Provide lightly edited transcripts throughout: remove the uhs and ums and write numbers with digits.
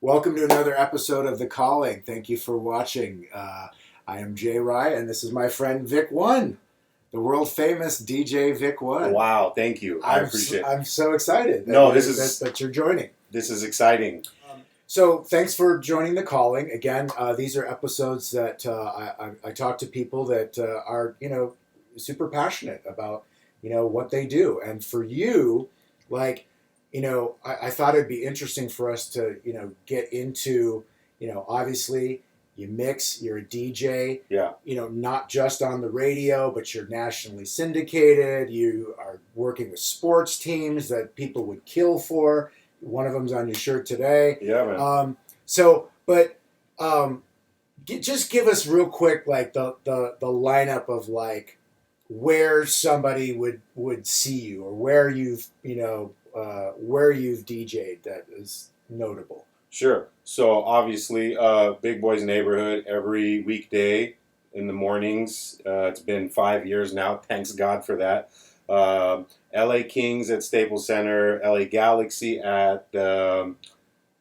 Welcome to another episode of The Calling. Thank you for watching. I am Jay Rye, and this is my friend Vick One, the world famous DJ Vick One. Wow, thank you. I appreciate it. I'm so excited that you're joining. This is exciting. So thanks for joining The Calling. Again, these are episodes that I talk to people that are, super passionate about, what they do. And for you, I thought it'd be interesting for us to, get into, obviously you mix, you're a DJ, Yeah. Not just on the radio, but you're nationally syndicated. You are working with sports teams that people would kill for. One of them's on your shirt today. Yeah, man. Just give us real quick, like the lineup of like where somebody would see you or where you've DJ'd that is notable. Sure. So obviously, Big Boy's Neighborhood every weekday in the mornings. It's been 5 years now. Thanks God for that. LA Kings at Staples Center, LA Galaxy at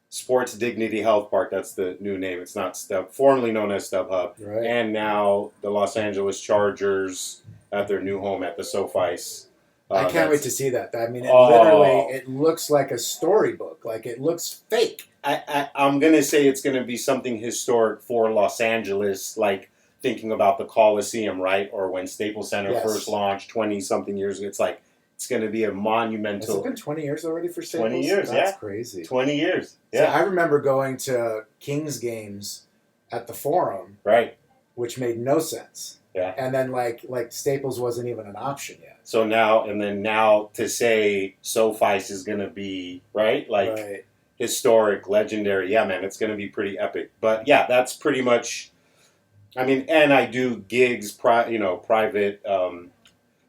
Sports Dignity Health Park. That's the new name. It's not formerly known as StubHub. Right. And now the Los Angeles Chargers at their new home at the SoFi. I can't wait to see that. I mean, it looks like a storybook. Like, it looks fake. I'm going to say it's going to be something historic for Los Angeles, like thinking about the Coliseum, right? Or when Staples Center first launched 20-something years ago. It's like, it's going to be a monumental... Has it been 20 years already for Staples? 20 years, That's crazy. 20 years, yeah. So I remember going to Kings games at the Forum. Right. Which made no sense. Yeah. And then, like Staples wasn't even an option yet. So now to say SoFi is going to be, right? Like, historic, legendary. Yeah, man, it's going to be pretty epic. But, yeah, that's pretty much... I mean, and I do gigs, private,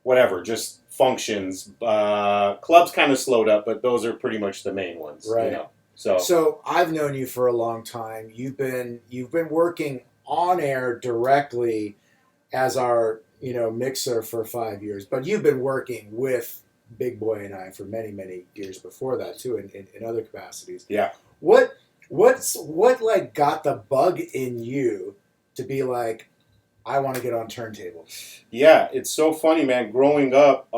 whatever, just functions. Clubs kind of slowed up, but those are pretty much the main ones. Right. So I've known you for a long time. You've been working on air directly as our, mixer for 5 years, but you've been working with Big Boy and I for many, many years before that too, in other capacities. Yeah. What like got the bug in you to be like, I want to get on turntables? Yeah, it's so funny, man. Growing up,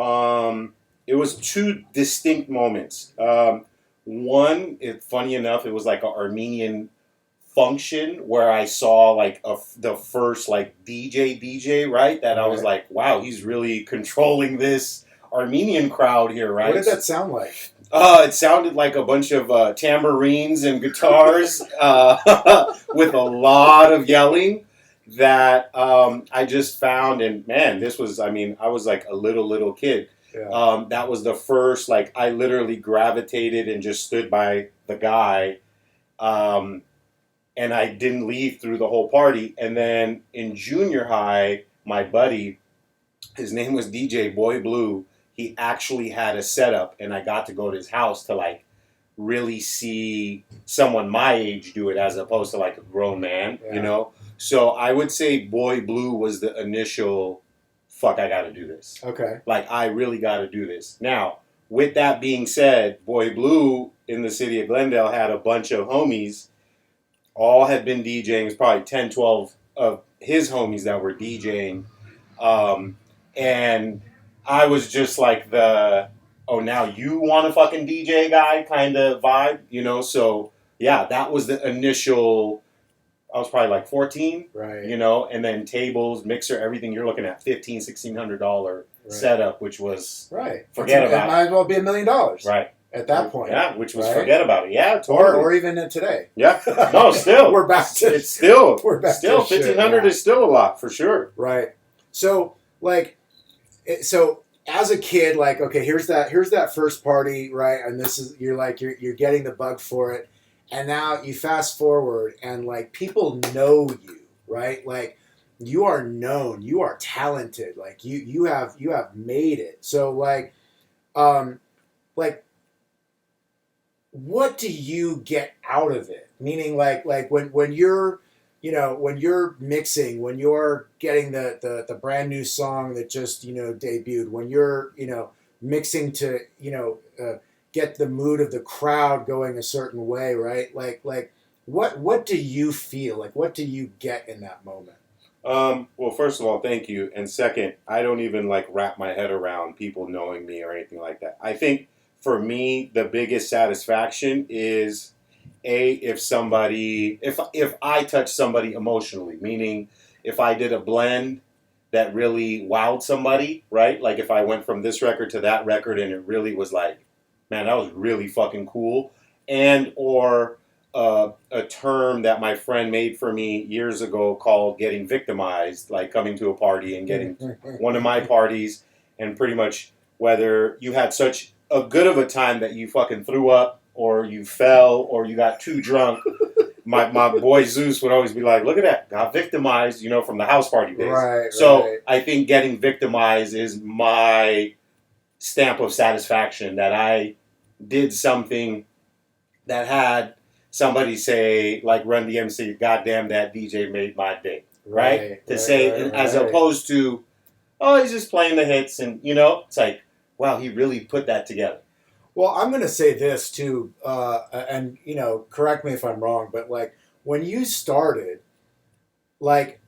it was two distinct moments. One, funny enough, it was like an Armenian function where I saw like the first like DJ, right? That I was like, wow, he's really controlling this Armenian crowd here, right? What did that sound like? It sounded like a bunch of tambourines and guitars with a lot of yelling that I just found. And man, this was, I was like a little kid. Yeah. That was the first, like, I literally gravitated and just stood by the guy. And I didn't leave through the whole party. And then in junior high, my buddy, his name was DJ Boy Blue, he actually had a setup, and I got to go to his house to, like, really see someone my age do it as opposed to, like, a grown man, So I would say Boy Blue was the initial, fuck, I got to do this. Okay. Like, I really got to do this. Now, with that being said, Boy Blue in the city of Glendale had a bunch of homies. All had been DJing. It was probably 10, 12 of his homies that were DJing. And I was just like the, oh, now you want a fucking DJ guy kind of vibe, So, yeah, that was the initial, I was probably like 14, right? And then tables, mixer, everything. You're looking at $1,500, $1,600 setup, which was, forget about it. It might as well be $1 million. Right. At that point. Yeah, which was forget about it. Yeah, totally. Or even today. Yeah. No, still. We're back to it's still we're back still to $1,500 is still a lot for sure. Right. So as a kid, like, okay, here's that first party, right? And this is you're getting the bug for it. And now you fast forward and like people know you, right? Like you are known, you are talented, like you have made it. So like what do you get out of it? Meaning like when you're when you're mixing, when you're getting the brand new song that just debuted, when you're mixing to get the mood of the crowd going a certain way, right? Like what do you feel like? What do you get in that moment? Well, first of all, thank you. And second, I don't even like wrap my head around people knowing me or anything like that. I think for me, the biggest satisfaction is if I touch somebody emotionally, meaning if I did a blend that really wowed somebody, right? Like if I went from this record to that record and it really was like, man, that was really fucking cool. And or a term that my friend made for me years ago called getting victimized, like coming to a party and getting one of my parties, and pretty much whether you had such a good of a time that you fucking threw up or you fell or you got too drunk. My boy Zeus would always be like, look at that, got victimized, from the house party days. Right. So right. I think getting victimized is my stamp of satisfaction that I did something that had somebody say, like Run DMC, goddamn, that DJ made my day, right? To say, as opposed to, oh, he's just playing the hits, and, it's like, wow, he really put that together. Well, I'm going to say this, too, and, correct me if I'm wrong, but, like, when you started, like,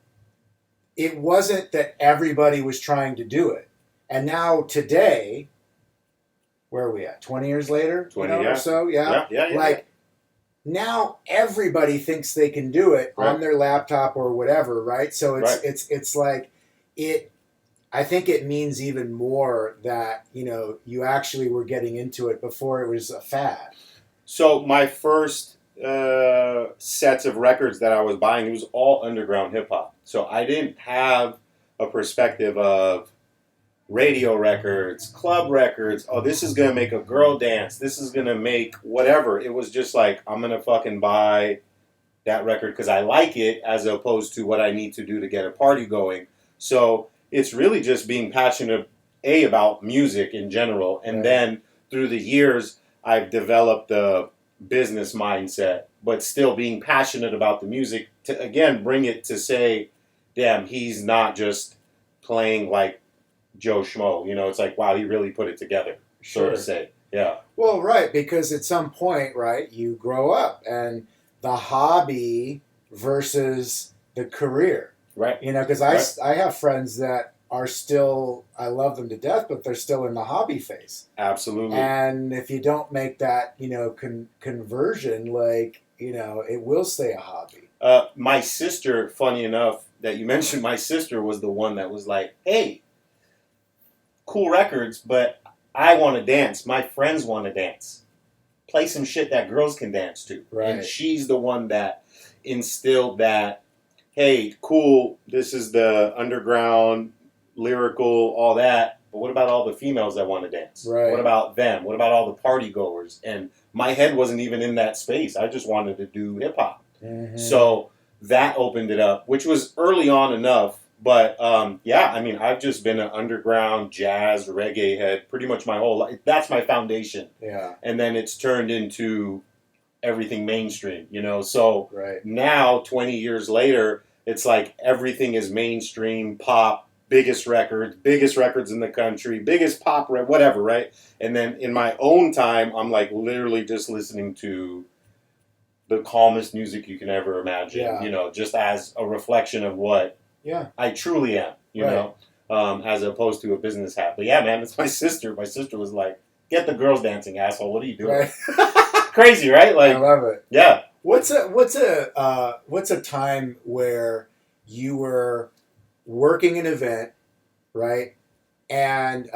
it wasn't that everybody was trying to do it. And now, today, where are we at? 20 years later? 20, or so? Yeah. Like, now everybody thinks they can do it on their laptop or whatever, right? So it's like it. I think it means even more that you actually were getting into it before it was a fad. So my first sets of records that I was buying, it was all underground hip hop. So I didn't have a perspective of radio records, club records. Oh, this is going to make a girl dance. This is going to make whatever. It was just like, I'm going to fucking buy that record because I like it as opposed to what I need to do to get a party going. So it's really just being passionate, about music in general. And then through the years, I've developed a business mindset, but still being passionate about the music to, again, bring it to say, damn, he's not just playing like Joe Schmo, it's like, wow, he really put it together, so to say. Yeah. Well, right, because at some point, right, you grow up and the hobby versus the career. Right. Because I have friends that are still, I love them to death, but they're still in the hobby phase. Absolutely. And if you don't make that, conversion, like, it will stay a hobby. My sister, funny enough that you mentioned, my sister was the one that was like, hey, cool records, but I want to dance. My friends want to dance. Play some shit that girls can dance to. Right. And she's the one that instilled that, hey, cool, this is the underground, lyrical, all that, but what about all the females that want to dance? Right. What about them? What about all the party goers? And my head wasn't even in that space. I just wanted to do hip-hop. Mm-hmm. So that opened it up, which was early on enough. But, I've just been an underground jazz, reggae head pretty much my whole life. That's my foundation. Yeah. And then it's turned into everything mainstream, So now, 20 years later, it's like everything is mainstream, pop, biggest records in the country, biggest pop, whatever, right? And then in my own time, I'm like literally just listening to the calmest music you can ever imagine, just as a reflection of what I truly am, you know, as opposed to a business hat. But yeah, man, it's my sister. My sister was like, get the girls dancing, asshole. What are you doing? Crazy, right? Like, I love it. Yeah. What's a time where you were working an event, right? And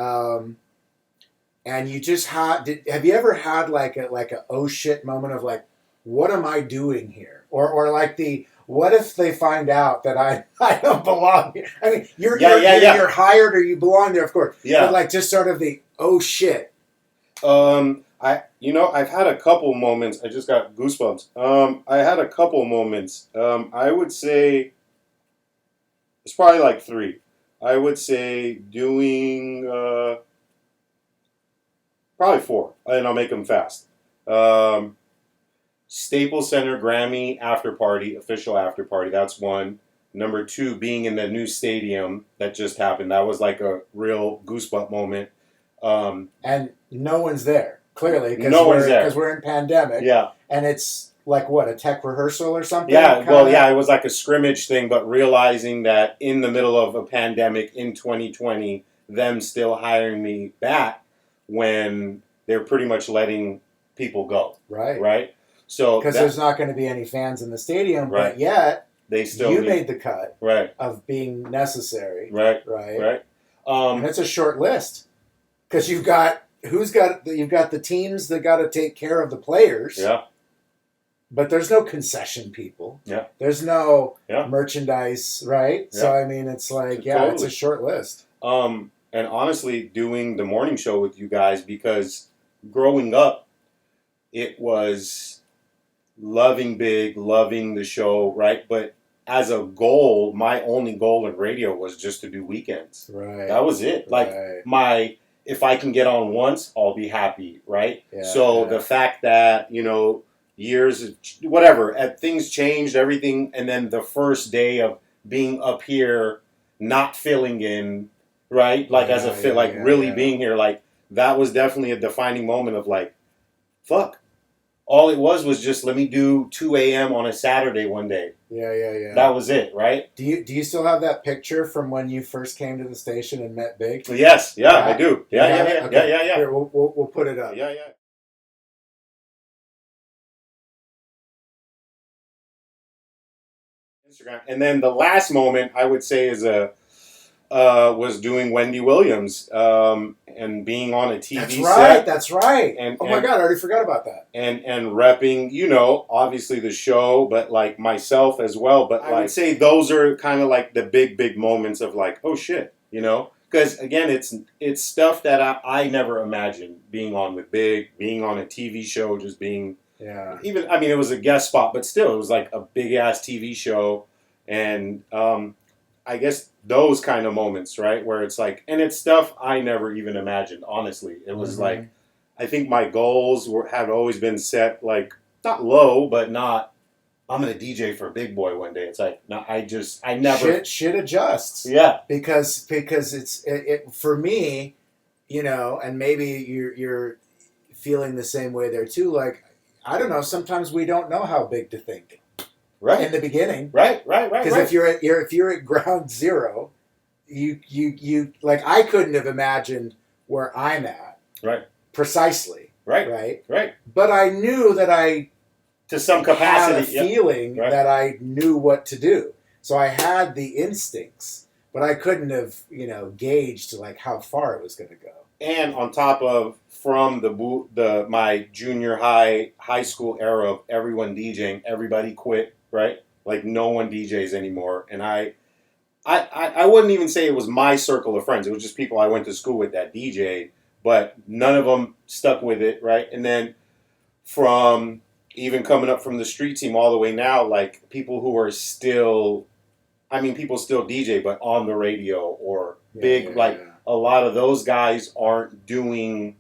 you just have you ever had like a oh shit moment of like, what am I doing here? Or like what if they find out that I don't belong here? I mean, you're hired or you belong there, of course. Yeah. But like just sort of the oh shit. I've had a couple moments. I just got goosebumps. I had a couple moments. I would say it's probably like 3. I would say doing probably 4, and I'll make them fast. Staples Center Grammy after party, official after party. That's 1. Number 2, being in the new stadium that just happened. That was like a real goosebump moment. And no one's there, clearly, no one's there because we're in pandemic. Yeah. And it's like what, a tech rehearsal or something? Yeah, kinda? well, yeah, it was like a scrimmage thing, but realizing that in the middle of a pandemic in 2020, them still hiring me back when they're pretty much letting people go, Right. right? So Because there's not going to be any fans in the stadium, Right. but yet they still you need, made the cut right, of being necessary. right, Right. right. And it's a short list because you've got the teams that got to take care of the players. Yeah, But there's no concession people. Yeah. There's no Yeah. merchandise, right? Yeah. So I mean, it's like, yeah, Totally. it's a short list. and honestly, doing the morning show with you guys, because growing up, it was loving Big, loving the show, right? But as a goal, my only goal in radio was just to do weekends. Right. That was it. Like Right. if I can get on once, I'll be happy, right? Yeah, So yeah. the fact that, years, whatever, things changed, everything, and then the first day of being up here, not filling in, right? Like as a fit, like really being here, like that was definitely a defining moment of like, fuck. All it was just let me do 2 a.m. on a Saturday one day. Yeah. That was it, right? Do you still have that picture from when you first came to the station and met Big? Yes, yeah, I do. You Yeah. have it? Okay. Yeah. Here, we'll put it up. Yeah. Instagram. And then the last moment I would say is was doing Wendy Williams and being on a TV set. That's right. And, oh my God, I already forgot about that. And repping, obviously the show, but like myself as well. But I would say those are kind of like the big moments of like, oh shit, Because again, it's stuff that I never imagined being on with Big, being on a TV show, just being. Yeah. Even it was a guest spot, but still, it was like a big ass TV show, and I guess those kind of moments, right, where it's like, and it's stuff I never even imagined. Honestly, it was like, I think my goals have always been set like not low, but not. I'm gonna DJ for Big Boy one day. It's like no, I never shit adjusts. Yeah, because it's for me, and maybe you're feeling the same way there too. Like, I don't know. Sometimes we don't know how big to think. Right. In the beginning. Right. Because if you're at ground zero, you like I couldn't have imagined where I'm at. Right. Precisely. Right. But I knew that I to some capacity had a feeling that I knew what to do. So I had the instincts, but I couldn't have, gauged like how far it was going to go. And on top of from my junior high school era of everyone DJing, everybody quit, right? Like no one DJs anymore. And I wouldn't even say it was my circle of friends. It was just people I went to school with that DJ, but none of them stuck with it, right? And then from even coming up from the street team all the way now, like people who are still, people still DJ, but on the radio or big, a lot of those guys aren't doing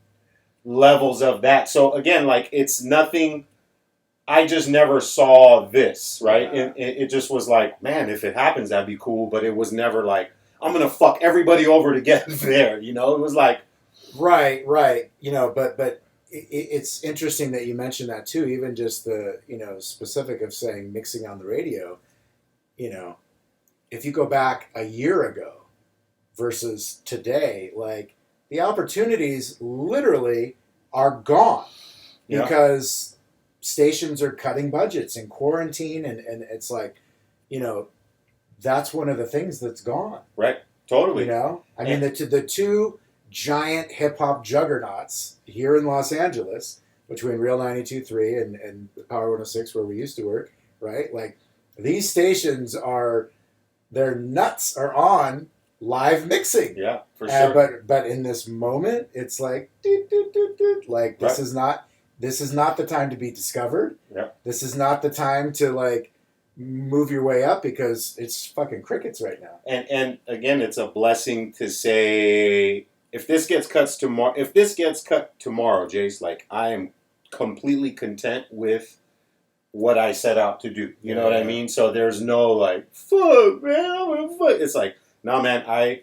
levels of that. So again, like it's nothing. I just never saw this, right? Yeah. It just was like, man, if it happens, that'd be cool. But it was never like, I'm gonna fuck everybody over to get there. It was like, right. But it's interesting that you mentioned that too. Even just the specific of saying mixing on the radio. If you go back a year ago versus today, like the opportunities literally are gone because stations are cutting budgets in quarantine, and it's like, that's one of the things that's gone. Right. Totally. The two giant hip hop juggernauts here in Los Angeles between Real 92.3 and Power 106 where we used to work, right? Like these stations their nuts are on live mixing. Yeah, for sure. But in this moment, it's like, like this is not the time to be discovered. Yeah. This is not the time to like move your way up because it's fucking crickets right now. And again, it's a blessing to say if this gets cut tomorrow, Jace, like I am completely content with what I set out to do. You know what I mean? So there's no like, fuck, man, fuck. It's like, no, man,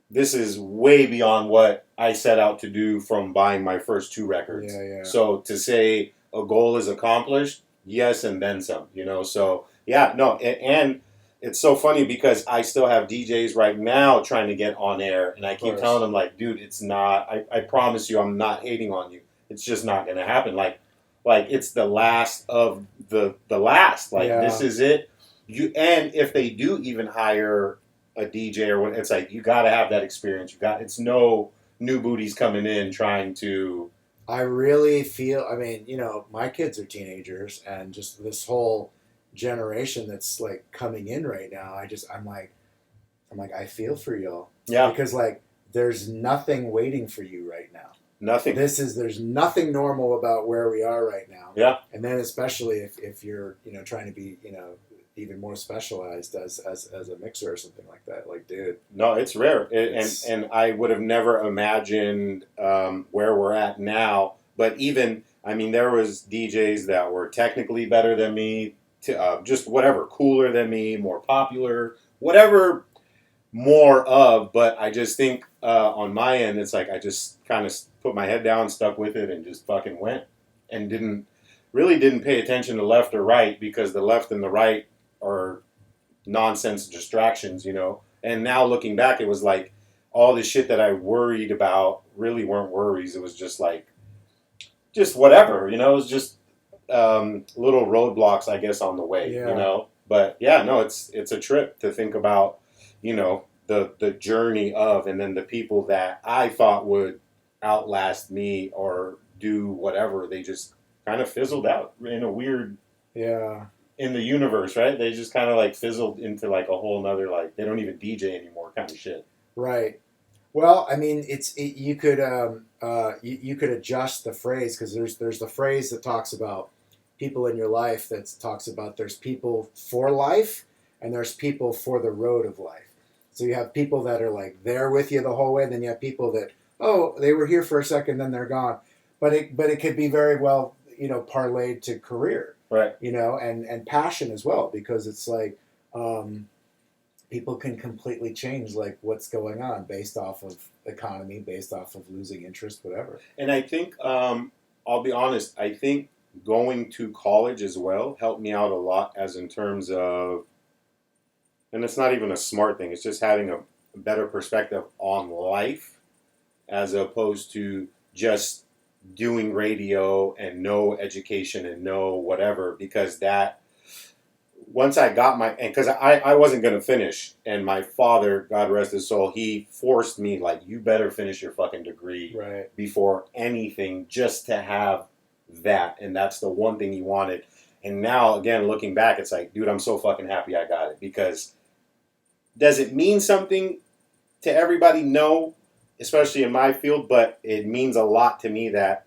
this is way beyond what I set out to do from buying my first 2 records. Yeah. So to say a goal is accomplished, yes, and then some, So yeah, no, and it's so funny because I still have DJs right now trying to get on air, and I Of keep telling course. them like, dude, it's not. I promise you, I'm not hating on you. It's just not going to happen. Like it's the last of the last. Like this Yeah. is it. And if they do even hire a DJ or what, it's like you got to have that experience. It's no new booties coming in trying to. I really feel, I mean, my kids are teenagers and just this whole generation that's like coming in right now. I'm like, I feel for y'all Yeah, because like there's nothing waiting for you right now. nothing. There's nothing normal about where we are right now. Yeah. And then especially if you're, trying to be, even more specialized as a mixer or something like that. Like, dude, No, it's rare, it's, and I would have never imagined where we're at now. But even, I mean, there was DJs that were technically better than me, just whatever, cooler than me, more popular, whatever, more of. But I just think on my end, it's like I just kind of put my head down, stuck with it, and just fucking went, and didn't pay attention to left or right because the left and the right are nonsense distractions. And now looking back, it was like all the shit that I worried about really weren't worries. It was just like, just whatever. It was just little roadblocks, I guess, on the way. yeah. But yeah, no, it's a trip to think about. The journey of, and then the people that I thought would outlast me or do whatever, they just kind of fizzled out in a weird Yeah. in the universe, right? They just kind of like fizzled into like a whole nother, like they don't even DJ anymore kind of shit. Right. Well, I mean, you could you could adjust the phrase because there's the phrase that talks about people in your life that talks about there's people for life and there's people for the road of life. So you have people that are like there with you the whole way, and then you have people that they were here for a second, then they're gone. But it could be very well parlayed to career, Right. and passion as well because it's like. People can completely change like what's going on based off of economy, based off of losing interest, whatever. And I think, I'll be honest, I think going to college as well helped me out a lot as in terms of, and it's not even a smart thing, it's just having a better perspective on life as opposed to just doing radio and no education and no whatever, because that once I got and because I wasn't going to finish, and my father, God rest his soul, he forced me, like, you better finish your fucking degree Right. before anything, just to have that. And that's the one thing he wanted. And now, again, looking back, it's like, dude, I'm so fucking happy I got it. Because does it mean something to everybody? No, especially in my field, but it means a lot to me that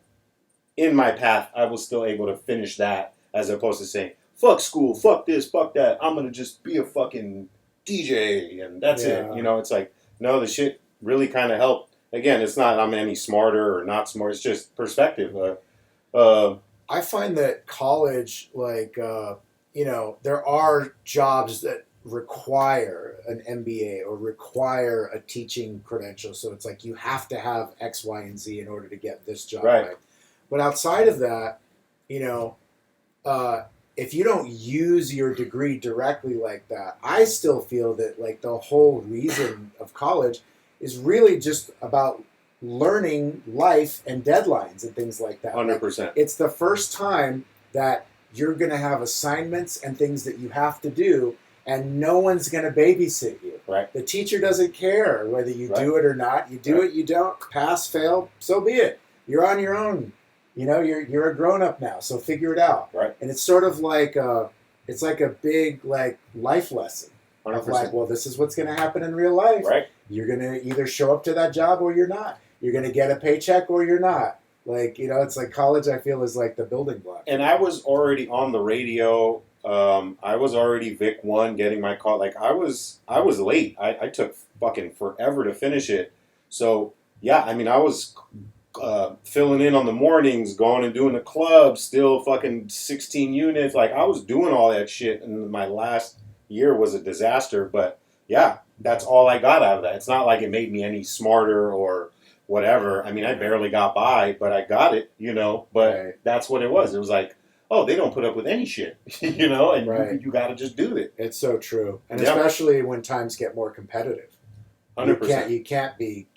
in my path, I was still able to finish that as opposed to saying, fuck school, fuck this, fuck that. I'm going to just be a fucking DJ and that's it. It's like, no, the shit really kind of helped. Again, it's not I'm any smarter or not smart. It's just perspective. I find that college, like, there are jobs that require an MBA or require a teaching credential. So it's like you have to have X, Y, and Z in order to get this job. Right. But outside of that, if you don't use your degree directly like that, I still feel that like the whole reason of college is really just about learning life and deadlines and things like that. 100%. Like, it's the first time that you're going to have assignments and things that you have to do, and no one's going to babysit you. Right. The teacher doesn't care whether you do it or not. You do it, you don't, pass, fail, so be it. You're on your own. You're a grown up now, so figure it out. Right. And it's sort of like it's like a big like life lesson 100%. of like, well, this is what's going to happen in real life. Right. You're going to either show up to that job or you're not. You're going to get a paycheck or you're not. Like, it's like college, I feel, is like the building block. And I was already on the radio. I was already Vick 1 getting my call. Like, I was late. I took fucking forever to finish it. So, yeah, I mean, I was filling in on the mornings, going and doing the club, still fucking 16 units. Like, I was doing all that shit, and my last year was a disaster. But, yeah, that's all I got out of that. It's not like it made me any smarter or whatever. I mean, I barely got by, but I got it, But Right. that's what it was. It was like, oh, they don't put up with any shit, you know, and Right. you got to just do it. It's so true, and Yeah. especially when times get more competitive. 100%. You can't be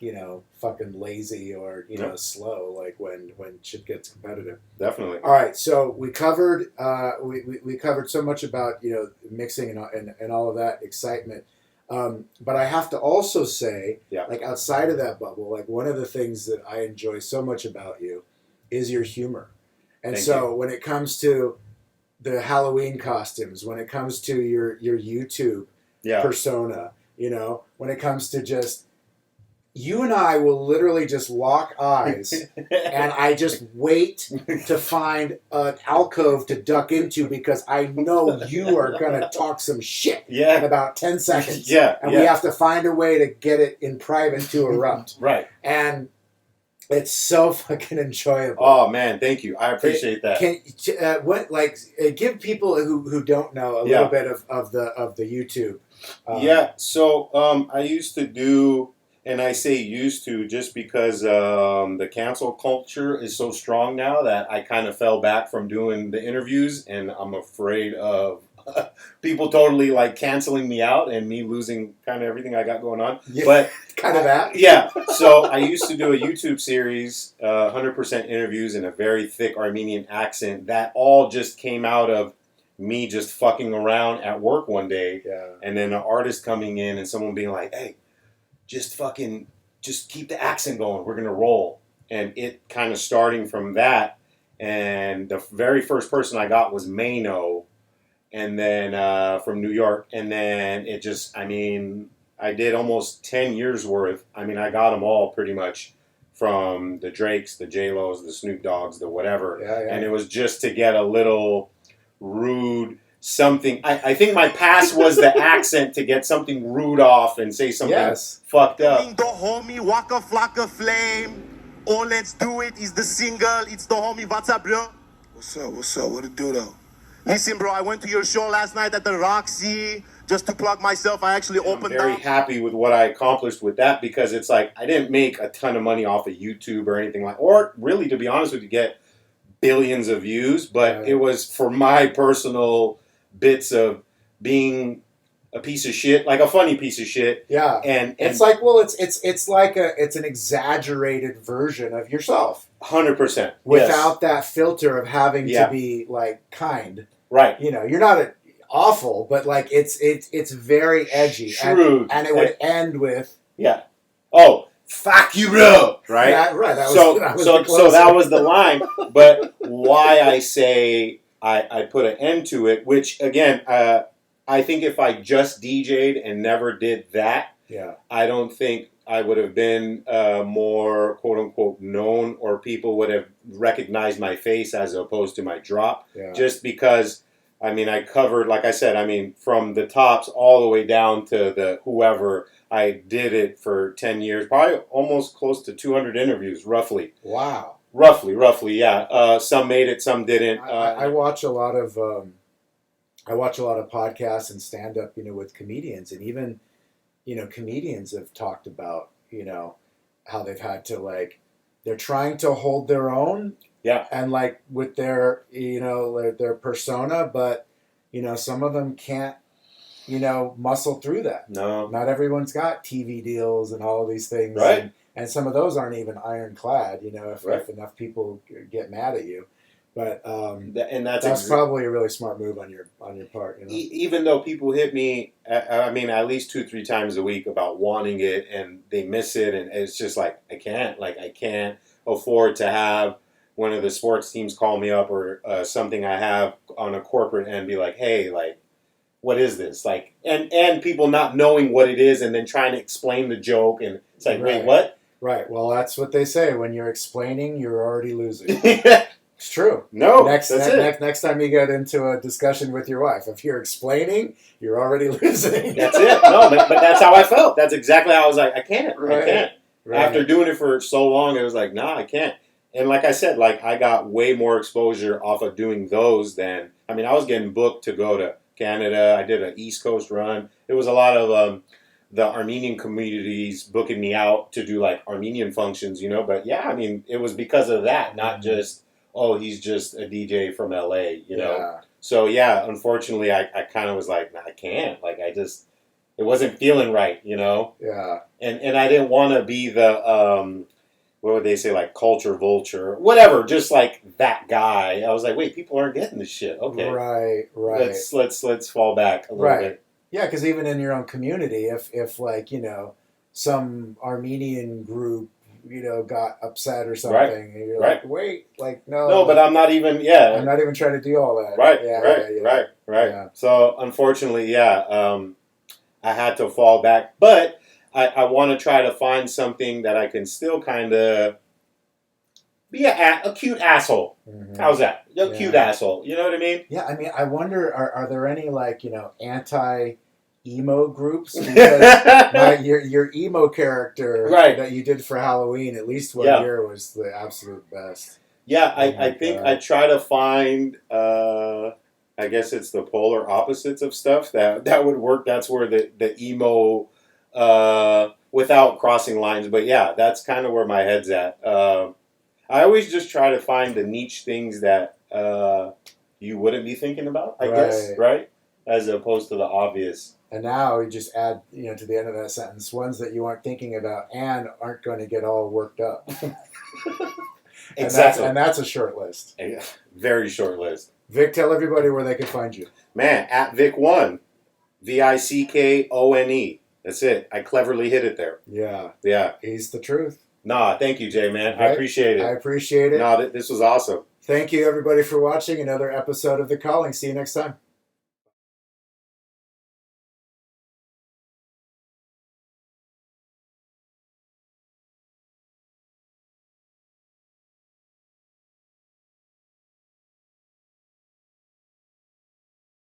fucking lazy or No. slow like when shit gets competitive. Definitely. All right, so we covered we covered so much about mixing and all of that excitement, but I have to also say, Yeah. like outside of that bubble, like one of the things that I enjoy so much about you is your humor, and Thank so when it comes to the Halloween costumes, when it comes to your YouTube Yeah. persona, when it comes to just you and I will literally just lock eyes and I just wait to find an alcove to duck into because I know you are going to talk some shit Yeah. in about 10 seconds. Yeah. And we have to find a way to get it in private to erupt. Right. And it's so fucking enjoyable. Oh man, thank you. I appreciate that. Give people who don't know a little bit of the YouTube. So I used to do, and I say used to just because the cancel culture is so strong now that I kind of fell back from doing the interviews, and I'm afraid of people totally like canceling me out and me losing kind of everything I got going on. Yeah, but kind of that. Yeah. So I used to do a YouTube series, 100% interviews in a very thick Armenian accent that all just came out of me just fucking around at work one day. Yeah. And then an artist coming in and someone being like, hey, just keep the accent going. We're going to roll. And it kind of starting from that. And the very first person I got was Mano. And then from New York. And then it just, I did almost 10 years worth. I got them all pretty much from the Drakes, the J-Los, the Snoop Dogs, the whatever. Yeah. And it was just to get a little rude something. I think my pass was the accent to get something rude off and say something fucked up. The homie Waka Flocka Flame. Oh, let's do it. It's the single. It's the homie. What's up, bro? What's up? What it do, though? Listen, bro, I went to your show last night at the Roxy. Just to plug myself, I actually opened I'm very happy with what I accomplished with that because it's like I didn't make a ton of money off of YouTube or anything or really, to be honest with you, get billions of views, but it was for my personal bits of being a piece of shit, like a funny piece of shit. Yeah. And it's like, well, it's an exaggerated version of yourself. 100%. Without that filter of having to be like kind. Right. You're not awful, but like it's very edgy. Shrewd. And it would end with oh, fuck you, bro. Right? Right. So that was the line. But why I say I put an end to it, which again, I think if I just DJ'd and never did that, I don't think I would have been more quote unquote known, or people would have recognized my face as opposed to my drop. Just because I covered, like I said, from the tops all the way down to the whoever. I did it for 10 years, probably almost close to 200 interviews, roughly. Wow. Roughly, yeah. Some made it, some didn't. I watch a lot of podcasts and stand up, with comedians, and even, comedians have talked about, how they've had to they're trying to hold their own. Yeah. And with their, their persona, but, some of them can't, muscle through that. No. Not everyone's got TV deals and all of these things. Right. And some of those aren't even ironclad, if enough people get mad at you. But and that's probably a really smart move on your part. Even though people hit me, at least 2-3 times a week about wanting it, and they miss it, and it's just like I can't afford to have one of the sports teams call me up or something I have on a corporate end be like, hey, what is this? And people not knowing what it is and then trying to explain the joke, and it's like, wait, what? Right. Well, that's what they say. When you're explaining, you're already losing. It's true. No, next time you get into a discussion with your wife, if you're explaining, you're already losing. That's it. No, but that's how I felt. That's exactly how I was like, I can't. Right. After doing it for so long, it was like, nah, I can't. And like I said, I got way more exposure off of doing those than, I was getting booked to go to Canada. I did an East Coast run. It was a lot of the Armenian communities booking me out to do Armenian functions, But yeah, it was because of that, not just, oh, he's just a DJ from LA, you know? Yeah. So, yeah, unfortunately, I kind of was like, nah, I can't. Like, it wasn't feeling right, you know? Yeah. And I didn't want to be the, what would they say, like, culture vulture, whatever, just like that guy. I was like, wait, people aren't getting this shit. Okay. Right. Let's fall back a little bit. Yeah, because even in your own community, if like, you know, some Armenian group, you know, got upset or something, and you're like, wait, like, no. No, but I'm not even, I'm not even trying to do all that. Right, Yeah. right. So, unfortunately, I had to fall back. But I want to try to find something that I can still kind of be a cute asshole. Mm-hmm. How's that? A cute asshole. You know what I mean? Yeah, I mean, I wonder, are there any, like, you know, anti-emo groups? Because your emo character that you did for Halloween, at least one year, was the absolute best. Yeah, I think I try to find, I guess it's the polar opposites of stuff that would work. That's where the emo, without crossing lines. But yeah, that's kind of where my head's at. I always just try to find the niche things that you wouldn't be thinking about, I guess, right? As opposed to the obvious. And now you just add, you know, to the end of that sentence, ones that you aren't thinking about and aren't going to get all worked up. Exactly. And that's a short list. Very short list. Vic, tell everybody where they can find you. Man, at Vick1. VICKONE. That's it. I cleverly hit it there. Yeah. He's the truth. Nah, thank you, Jay, man. Right? I appreciate it. I appreciate it. No, this was awesome. Thank you, everybody, for watching another episode of The Calling. See you next time.